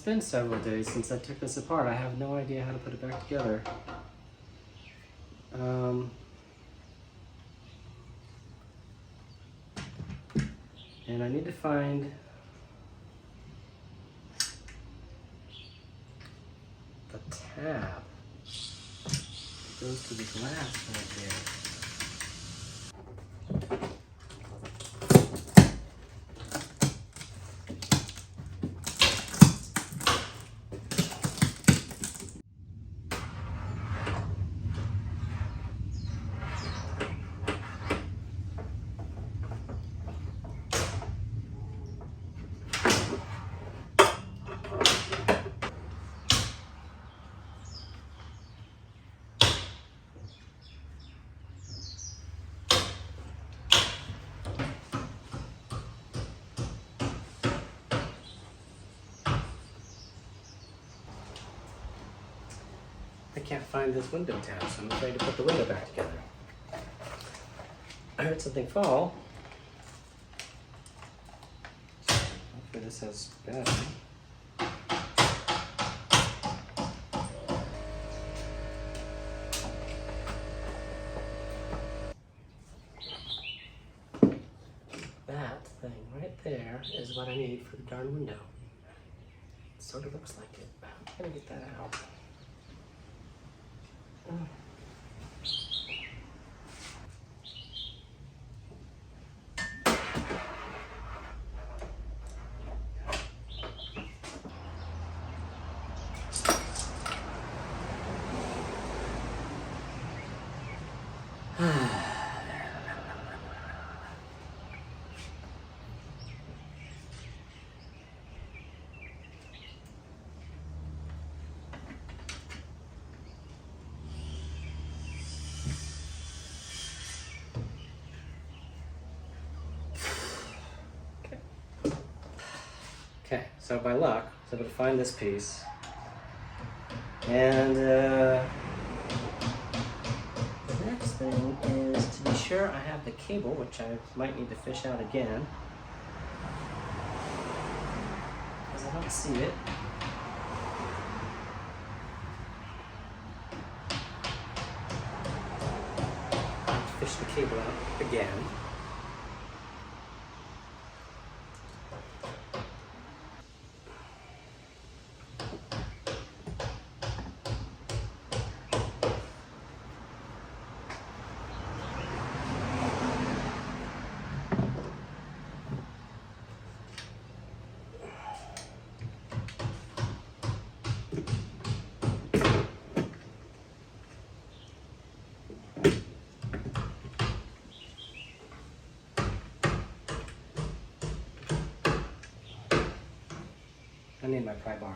been several days since I took this apart. I have no idea how to put it back together. And I need to find the tab that goes to the glass right there. I can't find this window tab, so I'm afraid to put the window back together. I heard something fall. Hopefully this has battery. That thing right there is what I need for the darn window. It sort of looks like it. I'm gonna get that out. Okay, so by luck, I was able to find this piece. And the next thing is to be sure I have the cable, which I might need to fish out again, because I don't see it. Fish the cable out again. I need my pry bar.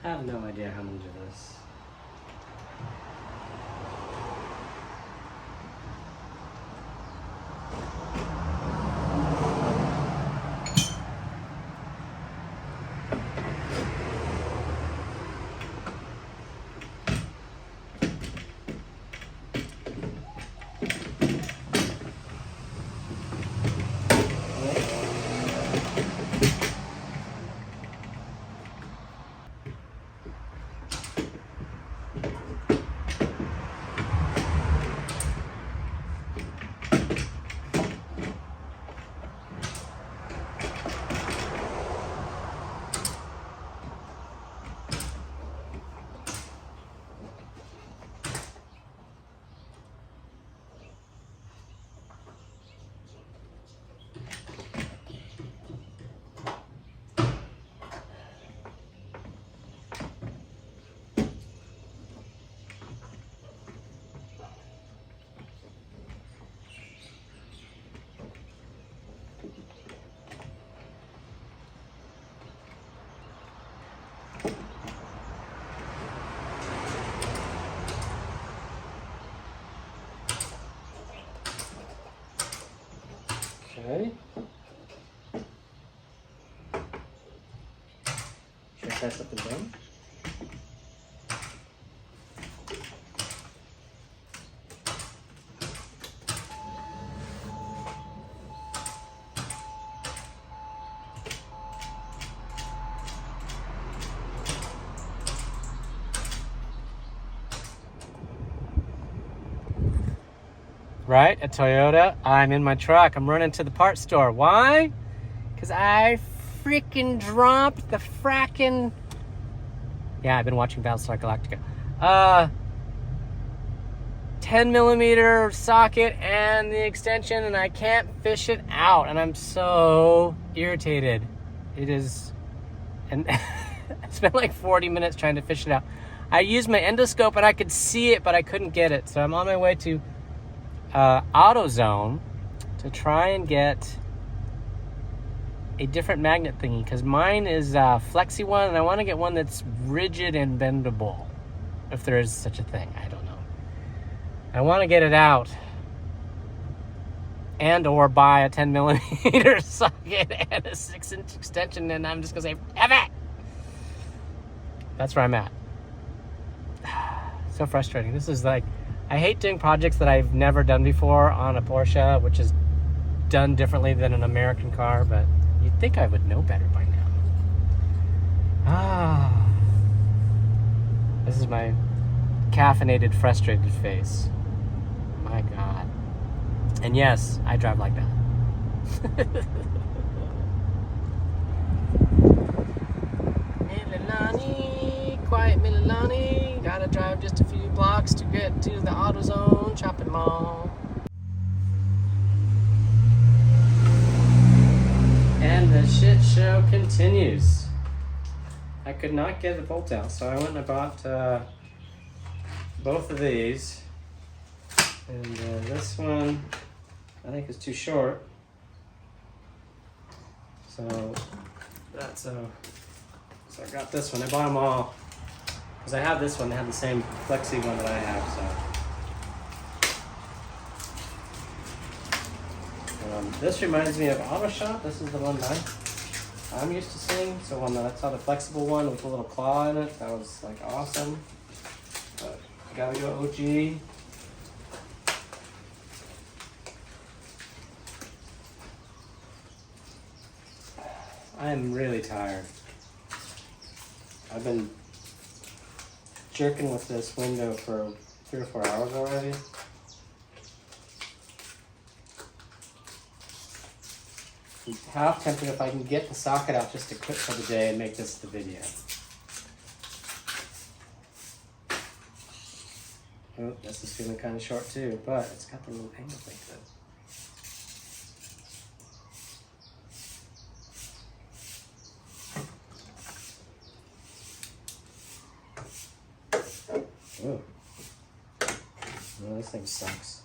I have no idea how I'm gonna do this. Okay. Should I test something down? right? A Toyota. I'm in my truck. I'm running to the parts store. Why? Because I freaking dropped the frackin'... Yeah, I've been watching Battlestar Galactica. 10 millimeter socket and the extension, and I can't fish it out, and I'm so irritated. It is... And I spent like 40 minutes trying to fish it out. I used my endoscope and I could see it, but I couldn't get it. So I'm on my way to AutoZone to try and get a different magnet thingy, because mine is a flexi one, and I want to get one that's rigid and bendable, if there is such a thing. I don't know. I want to get it out and or buy a 10 millimeter socket and a 6-inch extension, and I'm just going to say, F it! That's where I'm at. So frustrating. This is like, I hate doing projects that I've never done before on a Porsche, which is done differently than an American car, but you'd think I would know better by now. This is my caffeinated, frustrated face. My God. And yes, I drive like that. Mililani, quiet Mililani. Gotta drive just a few blocks to get to the AutoZone shopping mall. And the shit show continues. I could not get the bolt out, so I went and I bought both of these. And this one, I think, is too short. So that's so I got this one. I bought them all because I have this one. They have the same flexi one that I have. So this reminds me of Auto Shop. This is the one that I'm used to seeing. So when I saw the flexible one with a little claw in it, that was like awesome. But I gotta go OG. I'm really tired. I've been jerking with this window for 3 or 4 hours already. I'm half tempted if I can get the socket out just to quit for the day and make this the video. Oh, this is feeling kind of short too, but it's got the little angle like that. Oh, this thing sucks.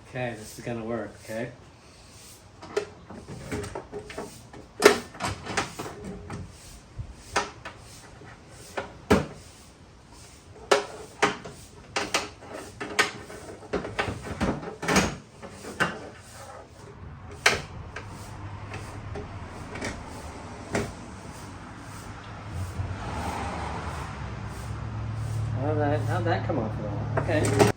Okay, this is gonna work, okay? How'd that come off at all? Okay.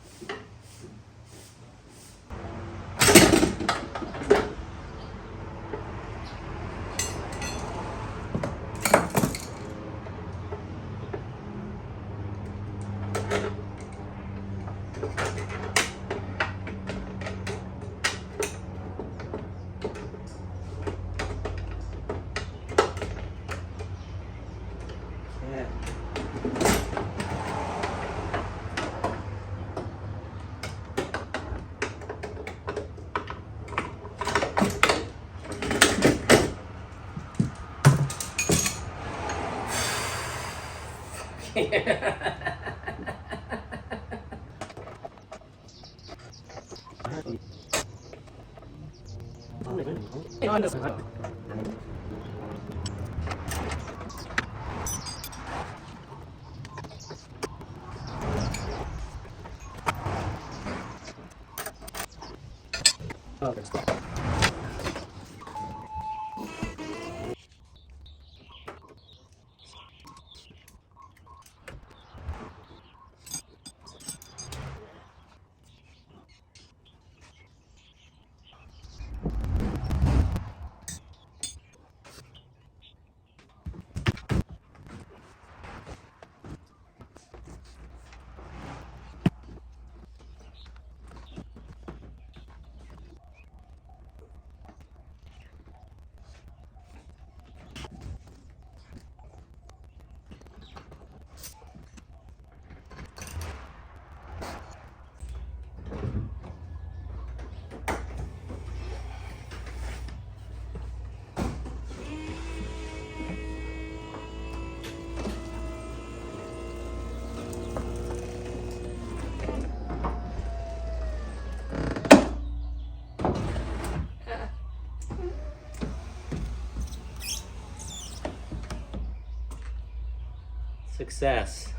success.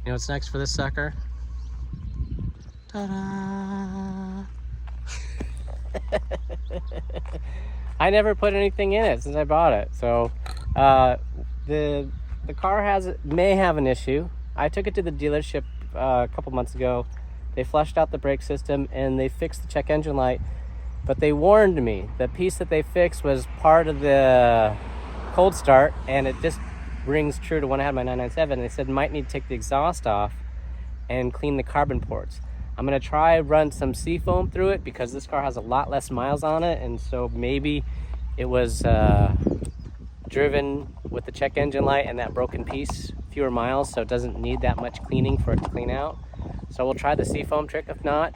You know what's next for this sucker? Ta-da! I never put anything in it since I bought it. So the car may have an issue. I took it to the dealership a couple months ago. They flushed out the brake system and they fixed the check engine light. But they warned me the piece that they fixed was part of the cold start, and it just rings true to when I had my 997. They said might need to take the exhaust off and clean the carbon ports. I'm gonna try run some seafoam through it because this car has a lot less miles on it, and so maybe it was driven with the check engine light and that broken piece, fewer miles, so it doesn't need that much cleaning for it to clean out. So we'll try the seafoam trick. If not,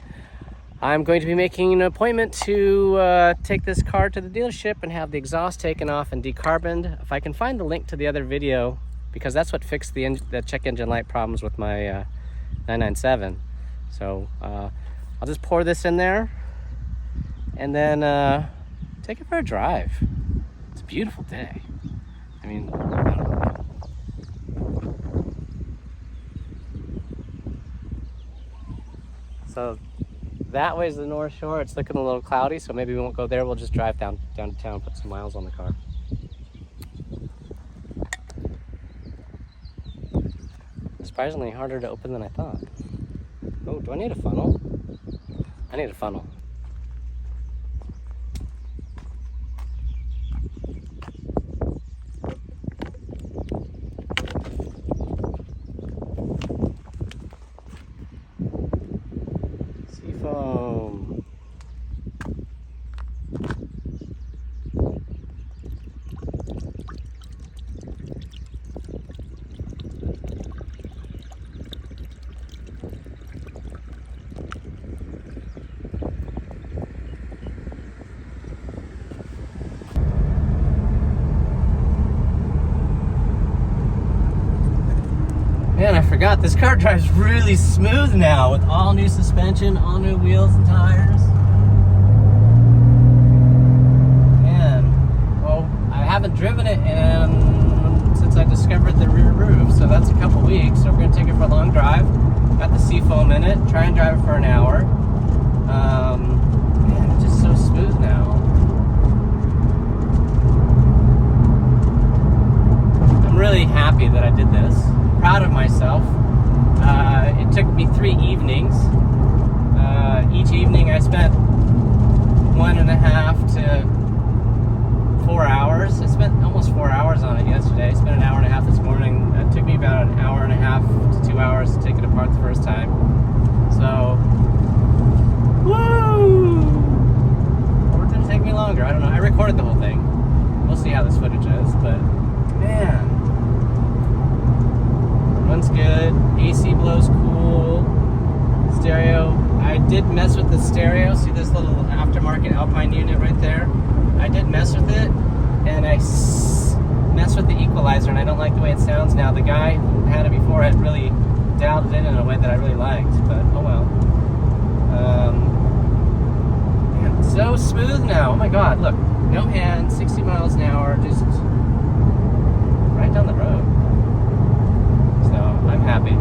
I'm going to be making an appointment to take this car to the dealership and have the exhaust taken off and decarboned. If I can find the link to the other video, because that's what fixed the check engine light problems with my 997. So I'll just pour this in there and then take it for a drive. It's a beautiful day. I mean, I don't know. So that way is the North Shore. It's looking a little cloudy, so maybe we won't go there. We'll just drive down to town, put some miles on the car. Surprisingly harder to open than I thought. Oh, do I need a funnel? I need a funnel. Seafoam. Man, I forgot, this car drives really smooth now with all new suspension, all new wheels and tires. And, well, I haven't driven it since I discovered the rear roof, so that's a couple weeks. So we're going to take it for a long drive. Got the seafoam in it, try and drive it for an hour. Man, it's just so smooth now. I'm really happy that I did this. Proud of myself. It took me 3 evenings. Each evening I spent 1.5 to 4 hours. I spent almost 4 hours on it yesterday. I spent an hour and a half this morning. It took me about an hour and a half to 2 hours to take it apart the first time. So, woo! Or did it take me longer? I don't know. I recorded the whole thing. We'll see how this footage is, but man. Runs good, AC blows cool, stereo. I did mess with the stereo. See this little aftermarket Alpine unit right there? I did mess with it, and I messed with the equalizer, and I don't like the way it sounds now. The guy who had it before had really dialed it in a way that I really liked, but oh well. Man, it's so smooth now. Oh my god, look, no hand, 60 miles an hour, just right down the road. So I'm happy.